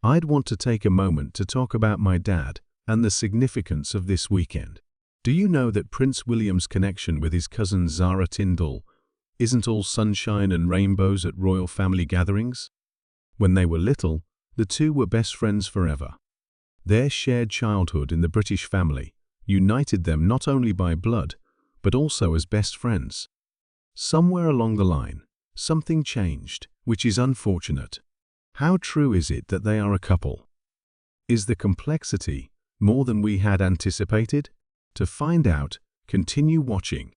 I'd want to take a moment to talk about my dad and the significance of this weekend. Do you know that Prince William's connection with his cousin Zara Tindall isn't all sunshine and rainbows at royal family gatherings? When they were little, the two were best friends forever. Their shared childhood in the British family united them not only by blood, but also as best friends. Somewhere along the line, something changed, which is unfortunate. How true is it that they are a couple? Is the complexity more than we had anticipated? To find out, continue watching.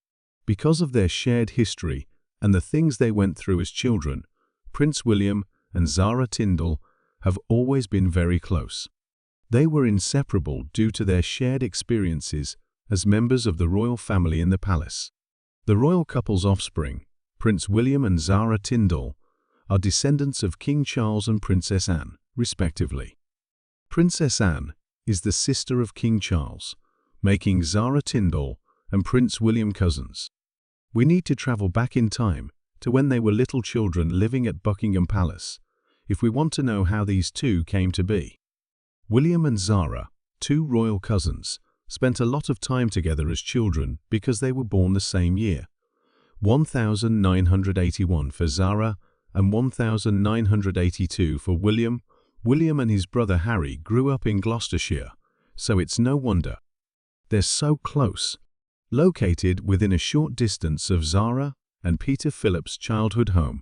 Because of their shared history and the things they went through as children, Prince William and Zara Tindall have always been very close. They were inseparable due to their shared experiences as members of the royal family in the palace. The royal couple's offspring, Prince William and Zara Tindall, are descendants of King Charles and Princess Anne, respectively. Princess Anne is the sister of King Charles, making Zara Tindall and Prince William cousins. We need to travel back in time to when they were little children living at Buckingham Palace, if we want to know how these two came to be. William and Zara, two royal cousins, spent a lot of time together as children because they were born the same year. 1981 for Zara and 1982 for William. William and his brother Harry grew up in Gloucestershire, so it's no wonder. They're so close. Located within a short distance of Zara and Peter Philip's childhood home,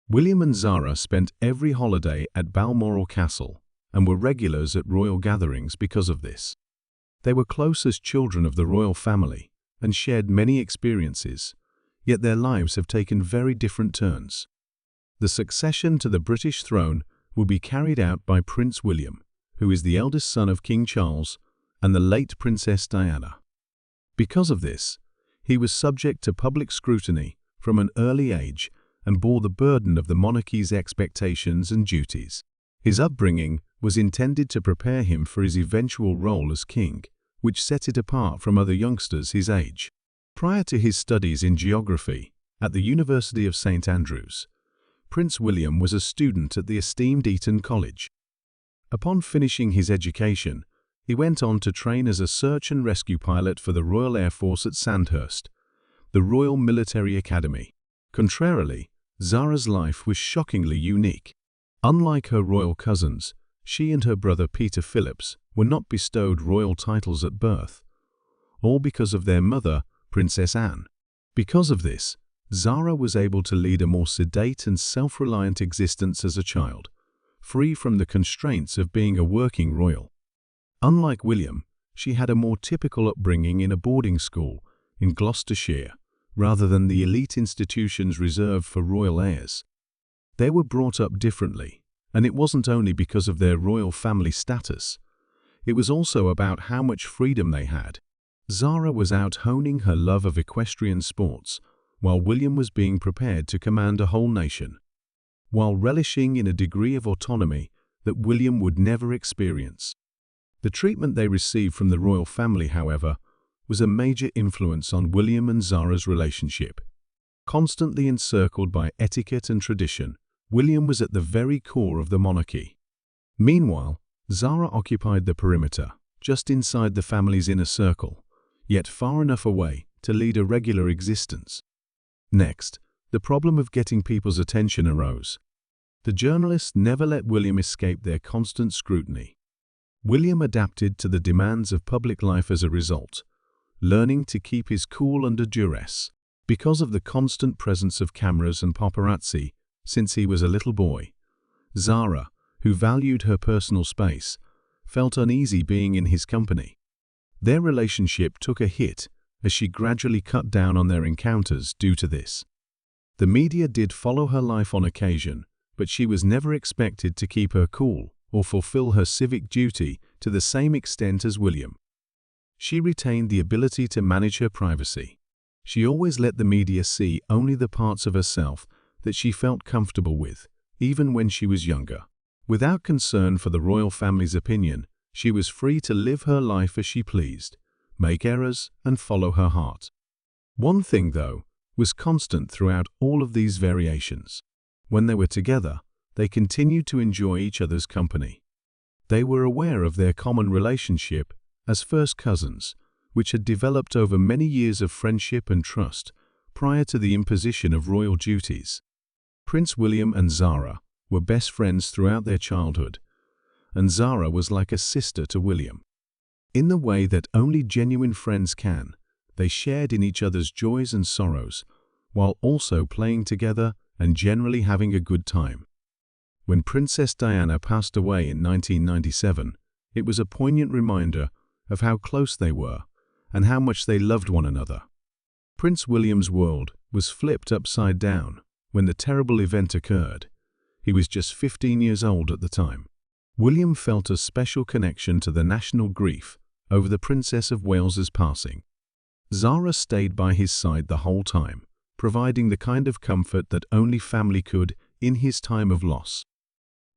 William and Zara spent every holiday at Balmoral Castle and were regulars at royal gatherings because of this. They were close as children of the royal family and shared many experiences, yet their lives have taken very different turns. The succession to the British throne will be carried out by Prince William, who is the eldest son of King Charles and the late Princess Diana. Because of this, he was subject to public scrutiny from an early age and bore the burden of the monarchy's expectations and duties. His upbringing was intended to prepare him for his eventual role as king, which set it apart from other youngsters his age. Prior to his studies in geography at the University of St. Andrews, Prince William was a student at the esteemed Eton College. Upon finishing his education, he went on to train as a search and rescue pilot for the Royal Air Force at Sandhurst, the Royal Military Academy. Contrarily, Zara's life was shockingly unique. Unlike her royal cousins, she and her brother Peter Phillips were not bestowed royal titles at birth, all because of their mother, Princess Anne. Because of this, Zara was able to lead a more sedate and self-reliant existence as a child, free from the constraints of being a working royal. Unlike William, she had a more typical upbringing in a boarding school in Gloucestershire, rather than the elite institutions reserved for royal heirs. They were brought up differently, and it wasn't only because of their royal family status. It was also about how much freedom they had. Zara was out honing her love of equestrian sports, while William was being prepared to command a whole nation, while relishing in a degree of autonomy that William would never experience. The treatment they received from the royal family, however, was a major influence on William and Zara's relationship. Constantly encircled by etiquette and tradition, William was at the very core of the monarchy. Meanwhile, Zara occupied the perimeter, just inside the family's inner circle, yet far enough away to lead a regular existence. Next, the problem of getting people's attention arose. The journalists never let William escape their constant scrutiny. William adapted to the demands of public life as a result, learning to keep his cool under duress. Because of the constant presence of cameras and paparazzi since he was a little boy, Zara, who valued her personal space, felt uneasy being in his company. Their relationship took a hit as she gradually cut down on their encounters due to this. The media did follow her life on occasion, but she was never expected to keep her cool or fulfill her civic duty to the same extent as William. She retained the ability to manage her privacy. She always let the media see only the parts of herself that she felt comfortable with, even when she was younger. Without concern for the royal family's opinion, she was free to live her life as she pleased, make errors, and follow her heart. One thing, though, was constant throughout all of these variations. When they were together, they continued to enjoy each other's company. They were aware of their common relationship as first cousins, which had developed over many years of friendship and trust prior to the imposition of royal duties. Prince William and Zara were best friends throughout their childhood, and Zara was like a sister to William. In the way that only genuine friends can, they shared in each other's joys and sorrows, while also playing together and generally having a good time. When Princess Diana passed away in 1997, it was a poignant reminder of how close they were and how much they loved one another. Prince William's world was flipped upside down when the terrible event occurred. He was just 15 years old at the time. William felt a special connection to the national grief over the Princess of Wales's passing. Zara stayed by his side the whole time, providing the kind of comfort that only family could in his time of loss.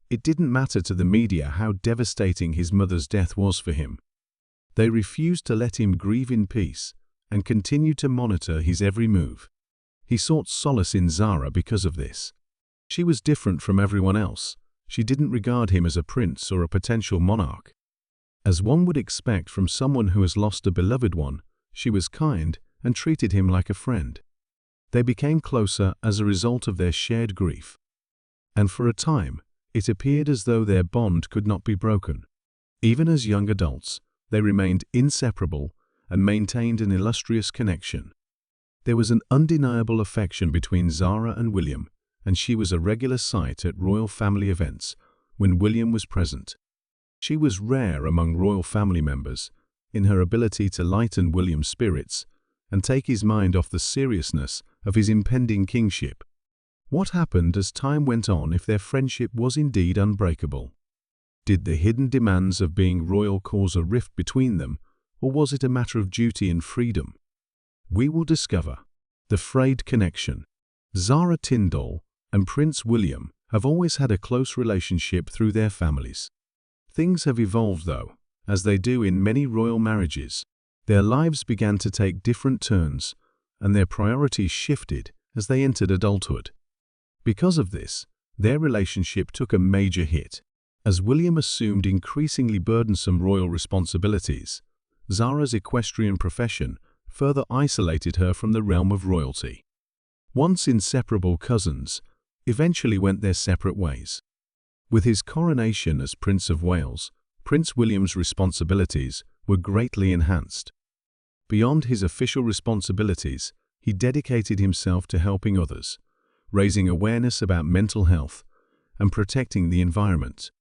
It didn't matter to the media how devastating his mother's death was for him. They refused to let him grieve in peace and continued to monitor his every move. He sought solace in Zara because of this. She was different from everyone else. She didn't regard him as a prince or a potential monarch. As one would expect from someone who has lost a beloved one, she was kind and treated him like a friend. They became closer as a result of their shared grief. And for a time, it appeared as though their bond could not be broken. Even as young adults, they remained inseparable and maintained an illustrious connection. There was an undeniable affection between Zara and William, and she was a regular sight at royal family events when William was present. She was rare among royal family members in her ability to lighten William's spirits and take his mind off the seriousness of his impending kingship. What happened as time went on if their friendship was indeed unbreakable? Did the hidden demands of being royal cause a rift between them, or was it a matter of duty and freedom? We will discover the frayed connection. Zara Tindall and Prince William have always had a close relationship through their families. Things have evolved though, as they do in many royal marriages. Their lives began to take different turns, and their priorities shifted as they entered adulthood. Because of this, their relationship took a major hit. As William assumed increasingly burdensome royal responsibilities, Zara's equestrian profession further isolated her from the realm of royalty. Once inseparable cousins eventually went their separate ways. With his coronation as Prince of Wales, Prince William's responsibilities were greatly enhanced. Beyond his official responsibilities, he dedicated himself to helping others, raising awareness about mental health, and protecting the environment.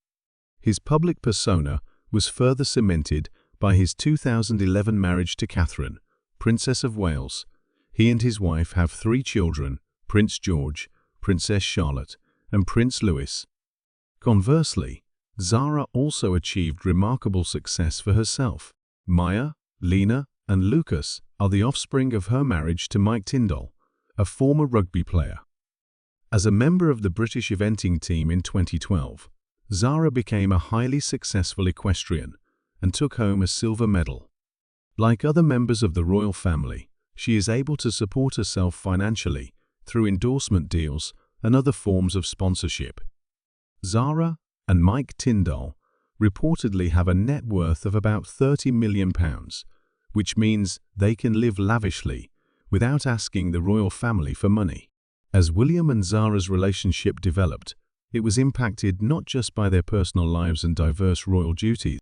His public persona was further cemented by his 2011 marriage to Catherine, Princess of Wales. He and his wife have 3 children, Prince George, Princess Charlotte, and Prince Louis. Conversely, Zara also achieved remarkable success for herself. Maya, Lena, and Lucas are the offspring of her marriage to Mike Tindall, a former rugby player. As a member of the British eventing team in 2012, Zara became a highly successful equestrian and took home a silver medal. Like other members of the royal family, she is able to support herself financially through endorsement deals and other forms of sponsorship. Zara and Mike Tindall reportedly have a net worth of about £30 million, which means they can live lavishly without asking the royal family for money. As William and Zara's relationship developed, it was impacted not just by their personal lives and diverse royal duties,